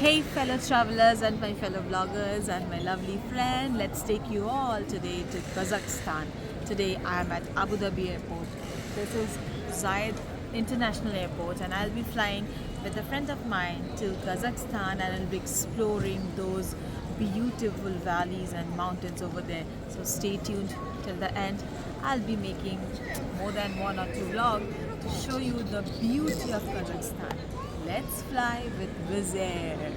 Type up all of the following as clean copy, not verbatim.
Hey fellow travelers and my fellow vloggers and my lovely friend, let's take you all today to Kazakhstan. Today I am at Abu Dhabi airport. This is Zayed International Airport and I'll be flying with a friend of mine to Kazakhstan and I'll be exploring those beautiful valleys and mountains over there. So stay tuned till the end. I'll be making more than one or two vlogs to show you the beauty of Kazakhstan. Let's fly with Wizz Air.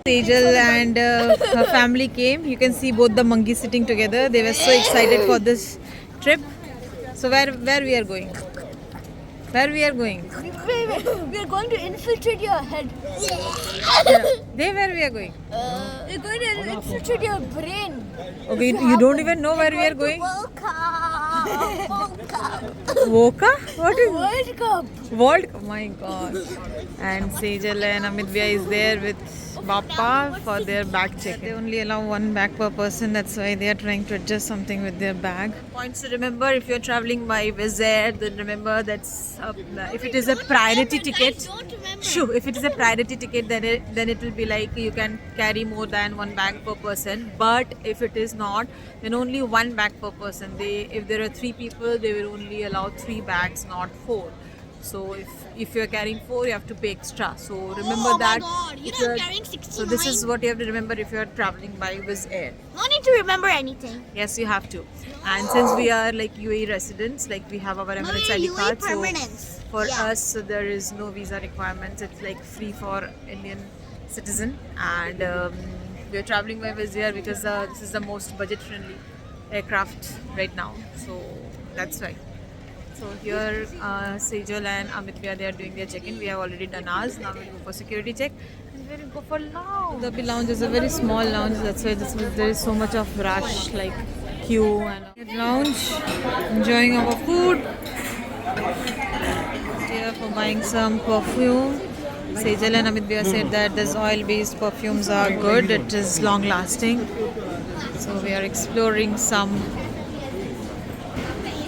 Sejal and her family came. You can see both the monkeys sitting together. They were so excited for this trip. So where we are going? Where we are going? We are going to infiltrate your head. They where we are going? We're going to infiltrate your brain. Okay, you don't even know where we are going? World Cup. Woka? What is World Cup. World? Oh my god. And Sejal and Amitbhya is there with Bappa for their bag check. They only allow one bag per person. That's why they are trying to adjust something with their bag. Points to remember if you're traveling by Wizz Air, then remember that's if it is a priority ticket. Sure, if it is a priority ticket, then it will be like you can carry more than one bag per person. But if it is not, then only one bag per person. If there are 3 people, they will only allow 3 bags, not 4. So if you're carrying 4, you have to pay extra. So remember that. Oh my god, you know I'm carrying 69. So this is what you have to remember if you're traveling by Wizz Air. No need to remember anything. Yes, you have to. And since we are like UAE residents, like we have our Emirates ID card, so for us so there is no visa requirements. It's like free for Indian citizen, and we are traveling by Wizz Air because this is the most budget-friendly aircraft right now. So that's why. So here Sejal and Amitbhya, they are doing their check-in. We have already done ours. Now we'll go for security check and we'll go for lounge. The lounge is a very small lounge. That's why there is so much of rush, like queue and lounge. Enjoying our food. Here for buying some perfume. Sejal and Amitbhya said that these oil-based perfumes are good. It is long-lasting. So we are exploring some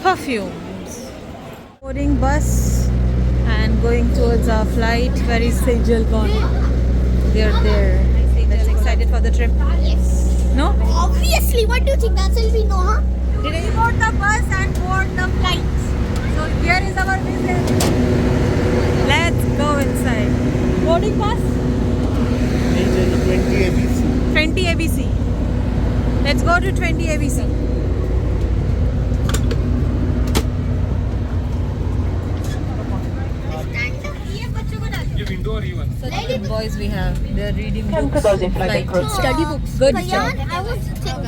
perfume. Boarding bus and going towards our flight. Where is Sejal gone? They're there. That's excited for the trip. Yes. No? Obviously, what do you think? That's all we know, huh? Did we board the bus and board the flight? So here is our visit. Let's go inside. Boarding bus? 20 ABC. 20 ABC. Let's go to 20 ABC. Such boys we have. They're reading books. Flight. Study books. Good Kayan, job. I was thinking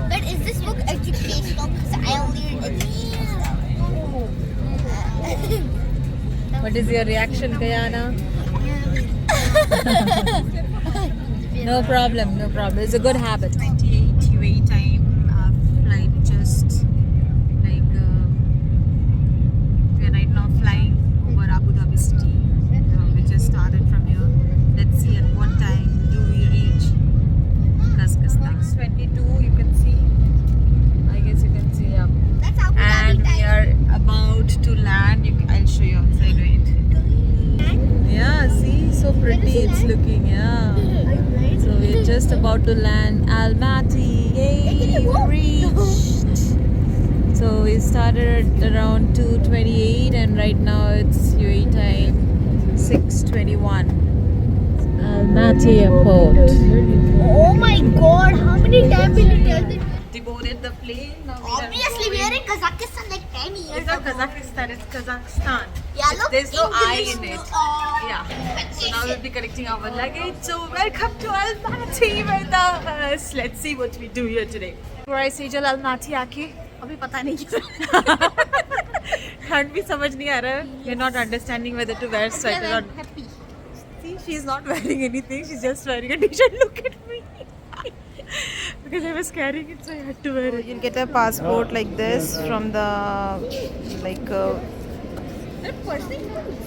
that is this book educational because I only read it. What is your reaction, Kayana? No problem, no problem. It's a good habit. 28 UAE time flight just like we are right now flying over Abu Dhabi city. We just started from here. Let's see at what time do we reach Kazakhstan. 22, you can see. I guess you can see, yeah. That's Abu Dhabi And we time. are about to land. I'll show you outside. Wait. Yeah, see, so pretty it's looking. Yeah. So we're just about to land Almaty. Yay, we reached. So we started around 2:28 and right now it's UAE time 6:21. Almaty Airport. Oh my god, how many times will you tell them? Deboarded the plane. Now Obviously, we are in Kazakhstan like 10 years It's not ago. Kazakhstan, it's Kazakhstan. Yeah, look, There's no I English in it. to, Yeah. So now we'll be collecting our luggage. So welcome to Almaty with us. Let's see what we do here today. Where I Sejal Almaty आके अभी पता नहीं क्या ठंड भी समझ नहीं आ रहा है. We're not understanding whether to wear sweater or happy. See, she's not wearing anything. She's just wearing a t-shirt. Look at me. Because I was carrying it, so I had to wear it. You'll get a passport like this from the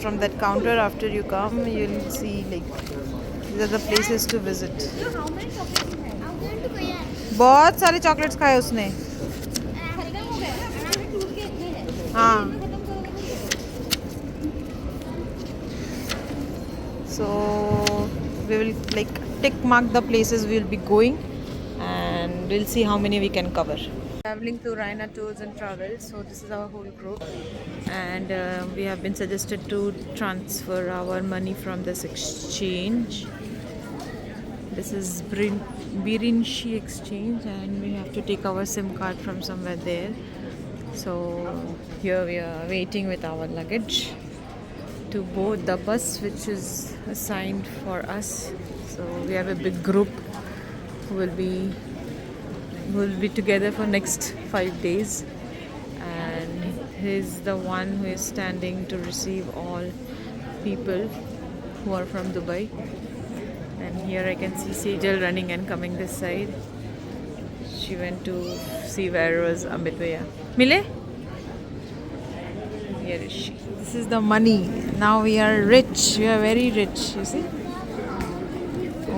from that counter after you come. You'll see like these are the places to visit. How many chocolates you have? I'm going to Koyan. बहुत सारे chocolates खाए उसने. खत्म हो गया हमारे tour के इतने हैं हाँ. So we will like tick mark the places we will be going, and we'll see how many we can cover. Traveling to Raina Tours and Travels. So this is our whole group, and we have been suggested to transfer our money from this exchange. This is Birinshi exchange, and we have to take our SIM card from somewhere there. So here we are waiting with our luggage to board the bus which is assigned for us. So we have a big group who will be together for next 5 days, and he's the one who is standing to receive all people who are from Dubai. And here I can see Sejal running and coming this side. She went to see where was Amit Bhaiya. Mile? Here is she. This is the money. Now we are rich. We are very rich. You see?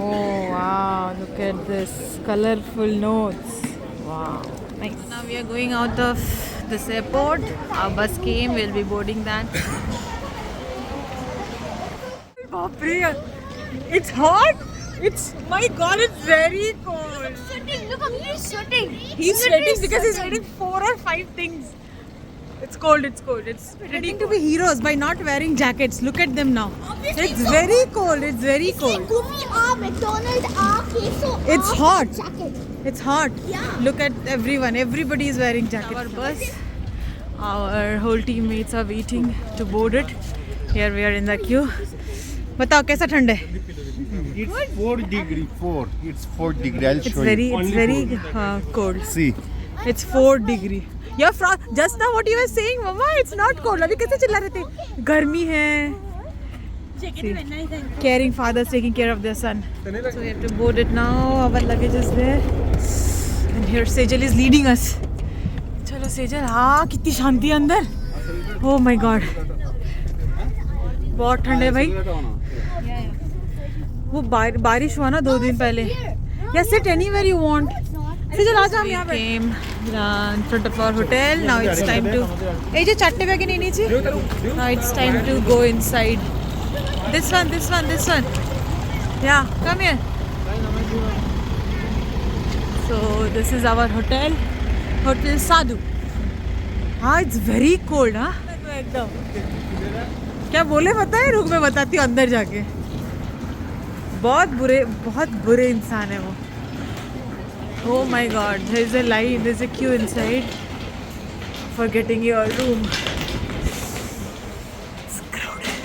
Oh wow! Look at this colorful notes. Wow, nice. Now we are going out of this airport. Our bus came. We'll be boarding that. It's hot. It's my God. It's very cold. Sweating. Look, he's sweating. He's sweating because he's wearing 4 or 5 things. It's cold. It's cold. It's pretending to be heroes by not wearing jackets. Look at them now. Obviously It's very cold. It's very cold. Gumi, McDonald's, queso. It's hot. Jacket. It's hot. Yeah. Look at everyone. Everybody is wearing jackets. Our bus. Our whole teammates are waiting to board it. Here we are in the queue. बताओ कैसा ठंड है? It's 4 degree. 4. It's 4 degree. I'll show you. It's very cold. See. It's 4 degree. You're just now what you were saying, Mama. It's not cold. अभी कैसे चिल्ला रहे थे? गर्मी है. Caring fathers taking care of their son. So we have to board it now. Our luggage is there, and here Sejal is leading us. चलो Sejal, हाँ कितनी शांति है अंदर. Oh my God. बहुत ठंड है भाई. वो बारिश हुआ ना 2 दिन पहले. Yeah, sit anywhere you want. Sejal, आजा हम यहाँ पे. Came in front of our hotel. Now it's time to. ये जो चट्टे बैग नहीं नीचे. Now it's time to go inside. This one. Yeah, come here. So this is our hotel. Hotel Sadhu. हाँ, it's very cold, हाँ. क्या बोले पता है? रुक मैं बताती हूँ अंदर जाके. बहुत बुरे इंसान है वो. Oh my God, there's a line, there's a queue inside for getting your room. It's crowded.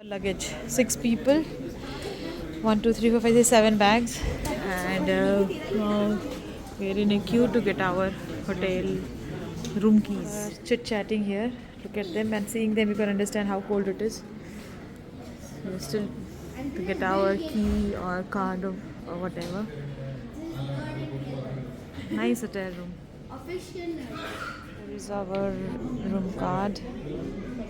Luggage, 6 people. 1, 2, 3, 4, 5, 6, 7 bags, and we're in a queue to get our hotel room keys. Chit-chatting here. Look at them, and seeing them you can understand how cold it is. We're still to get our key or card or whatever. Nice hotel room. Here is our room card.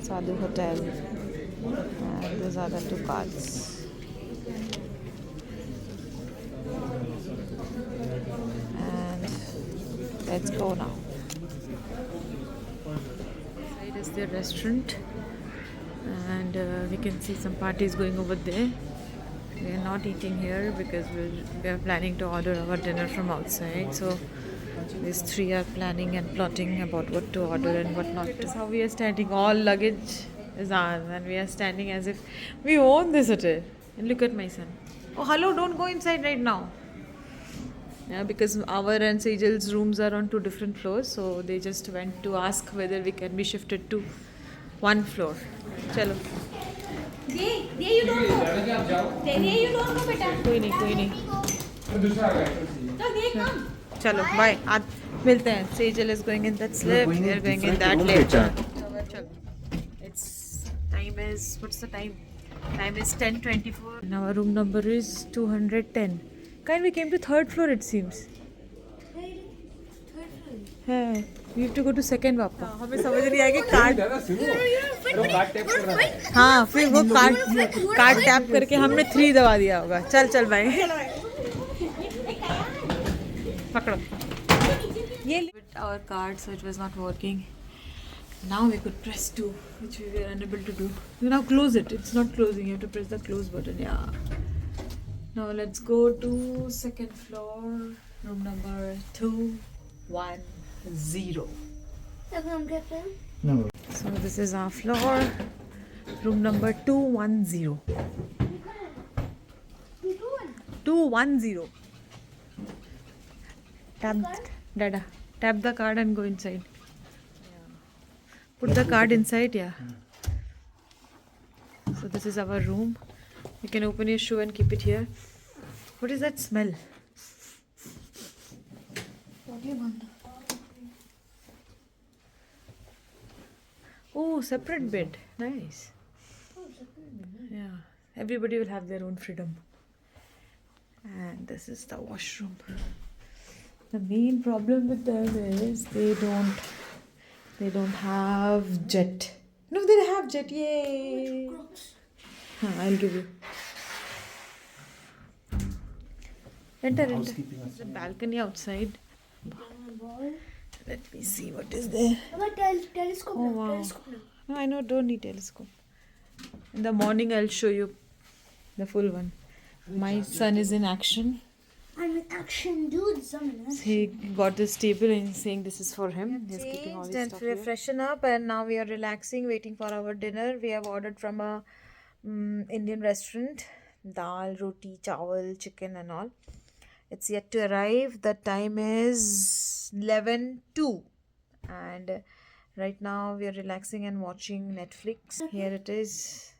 Sadhu Hotel. And these are the 2 cards. And let's go now. Side is the restaurant, and we can see some parties going over there. We are not eating here because we are planning to order our dinner from outside. So these 3 are planning and plotting about what to order and what not. This is how we are standing. All luggage is ours, and we are standing as if we own this hotel. And look at my son. Oh, hello! Don't go inside right now. Yeah, because our and Sejal's rooms are on 2 different floors, so they just went to ask whether we can be shifted to 1 floor. Chalo. There you don't go. There you don't go, beta. कोई नहीं. So they come. चलो bye. आज मिलते हैं. Sejal is going in that slip. We are going in that later. It's time is what's the time? Time is 10:24. And our room number is 210. Kind we came to 3rd floor it seems. है. We have to go to 2nd वापस. हमें समझ नहीं आया कि card. हाँ फिर वो कार्ड टैप करके हमने 3 दबा दिया होगा. चल भाई. पकड़ो. ये our card, so it was not working. Now we could press 2, which we were unable to do. You now close it. It's not closing. You have to press the close button. Yeah. Now let's go to second floor, room number 210. No. So this is our floor, room number 210. 210. Dada, tap the card and go inside. Put the card inside, yeah. So this is our room. You can open your shoe and keep it here. What is that smell? Oh, separate bed. Nice. Yeah. Everybody will have their own freedom. And this is the washroom. The main problem with them is they don't have jet. No, they have jet. Yay! I'll give you. Enter. There's a balcony outside. Let me see what is there. Telescope. Oh, wow. Telescope now. No, I know, don't need telescope. In the morning, I'll show you the full one. My son is in action. I'm in action, dude. He got this table and he's saying this is for him. He's keeping all his stuff here. Freshen up and now we are relaxing, waiting for our dinner. We have ordered from a Indian restaurant. Dal, roti, chawal, chicken and all. It's yet to arrive. The time is 11:02 and right now we are relaxing and watching Netflix. Here it is.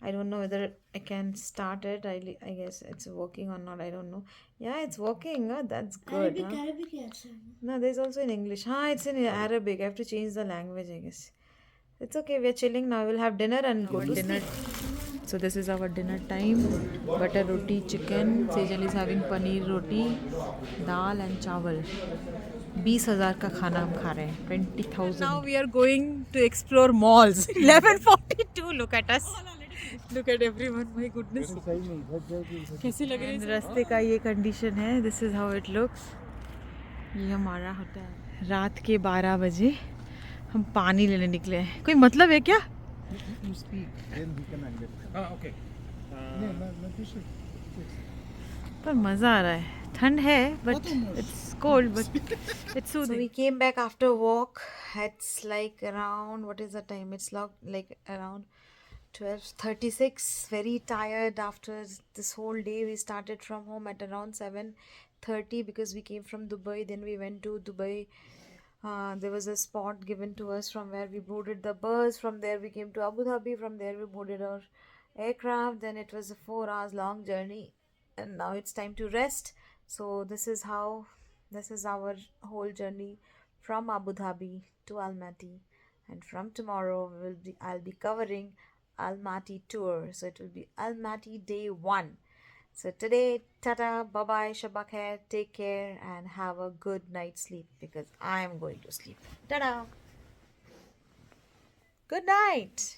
I don't know whether I can start it. I guess it's working or not. I don't know. Yeah, it's working. That's good. Arabic, yes. No, there's also in English. It's in Arabic. I have to change the language, I guess. It's okay. We're chilling now. We'll have dinner and go to dinner. So this is our dinner time. Butter roti, chicken. Sejal is having paneer roti, dal and chawal. 20,000 का खाना हम खा रहे हैं. 20,000. Now we are going to explore malls. 11:42. Look at us. Look at everyone. My goodness. कैसी लग रही है? रास्ते का ये कंडीशन है. This is how it looks. ये हमारा होता है. रात के 12 बजे हम पानी लेने निकले हैं. कोई मतलब है क्या? You speak, then we can understand. Okay. पर मज़ा आ रहा है. ठंड है but it's cold but it's soothing. So we came back after walk. It's like around, what is the time? It's like around 12:36. Very tired after this whole day. We started from home at around 7:30 because we came from Dubai. Then we went to Dubai. There was a spot given to us from where we boarded the bus. From there we came to Abu Dhabi. From there we boarded our aircraft. Then it was a 4 hours long journey. And now it's time to rest. So this is our whole journey from Abu Dhabi to Almaty. And from tomorrow I'll be covering Almaty tour. So it will be Almaty day 1. So today, tata, bye-bye, shabba khair, take care and have a good night's sleep because I am going to sleep. Tada! Good night!